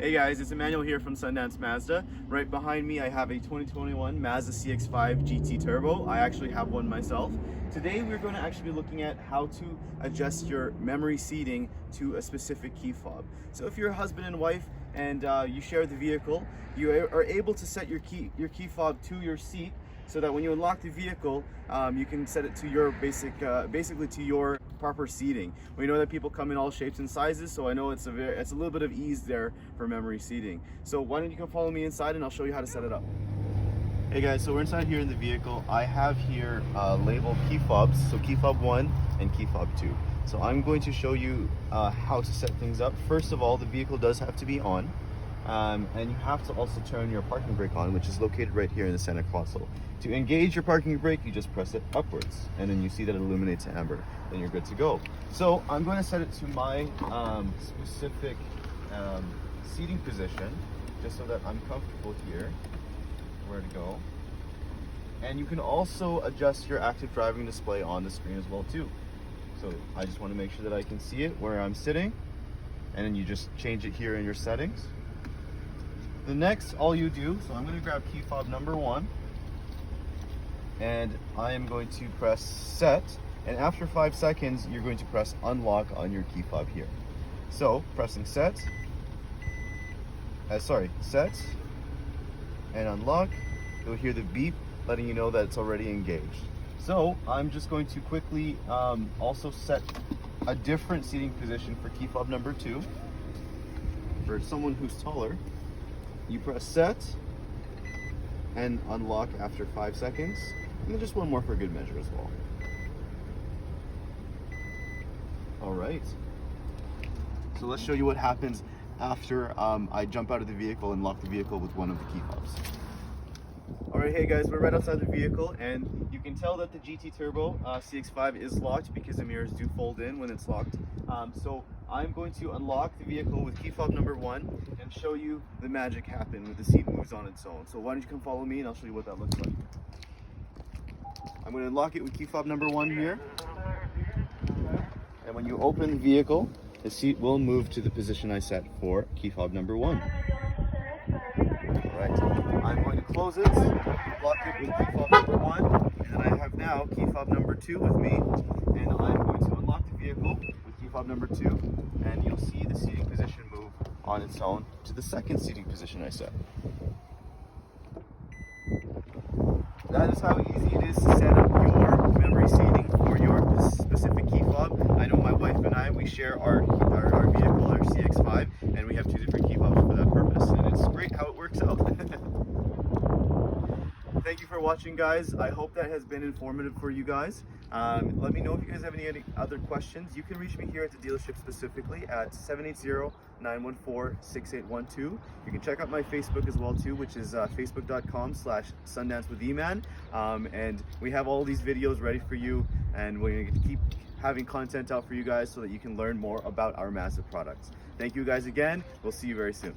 Hey guys, it's Emmanuel here from Sundance Mazda. Right behind me I have a 2021 Mazda CX-5 GT Turbo. I actually have one myself. Today we're going to actually be looking at how to adjust your memory seating to a specific key fob. So if you're a husband and wife and you share the vehicle, you are able to set your key fob to your seat so that when you unlock the vehicle, you can set it to your basically to your proper seating. We know that people come in all shapes and sizes, so I know it's a little bit of ease there for memory seating. So why don't you come follow me inside and I'll show you how to set it up. Hey guys, so we're inside here in the vehicle. I have here labeled key fobs, so key fob 1 and key fob 2. So I'm going to show you how to set things up. First of all, the vehicle does have to be on. And you have to also turn your parking brake on, which is located right here in the center console. To engage your parking brake, you just press it upwards, and then you see that it illuminates amber. Then you're good to go. So I'm going to set it to my specific seating position, just so that I'm comfortable here, where to go. And you can also adjust your active driving display on the screen as well too. So I just want to make sure that I can see it where I'm sitting, and then you just change it here in your settings. The next, all you do, so I'm going to grab key fob number 1, and I am going to press set, and after 5 seconds you're going to press unlock on your key fob here. So pressing set and unlock, you'll hear the beep letting you know that it's already engaged. So I'm just going to quickly also set a different seating position for key fob number 2. For someone who's taller, you press set and unlock after 5 seconds, and then just one more for good measure as well. All right, so let's show you what happens after I jump out of the vehicle and lock the vehicle with one of the key fobs. All right, hey guys, we're right outside the vehicle, and you can tell that the GT Turbo CX-5 is locked because the mirrors do fold in when it's locked. So I'm going to unlock the vehicle with key fob number 1 and show you the magic happen when the seat moves on its own. So why don't you come follow me and I'll show you what that looks like. I'm going to unlock it with key fob number 1 here. And when you open the vehicle, the seat will move to the position I set for key fob number 1. Alright, I'm going to close it, lock it with key fob number 1, and then I have now key fob number 2 with me, and I'm going to unlock the vehicle with key fob number 2, and you'll see the seating position move on its own to the second seating position I set. That is how easy it is to set up your memory seating for your specific key fob. I know my wife and I, we share our vehicle, our CX-5, and we have 2 different key fobs for that purpose, and it's great how it works out. Thank you for watching, guys. I hope that has been informative for you guys. Let me know if you guys have any other questions. You can reach me here at the dealership specifically at 780-914-6812. You can check out my Facebook as well too, which is facebook.com/sundancewithEman. And we have all these videos ready for you, and we're going to keep having content out for you guys so that you can learn more about our Mazda products. Thank you guys again. We'll see you very soon.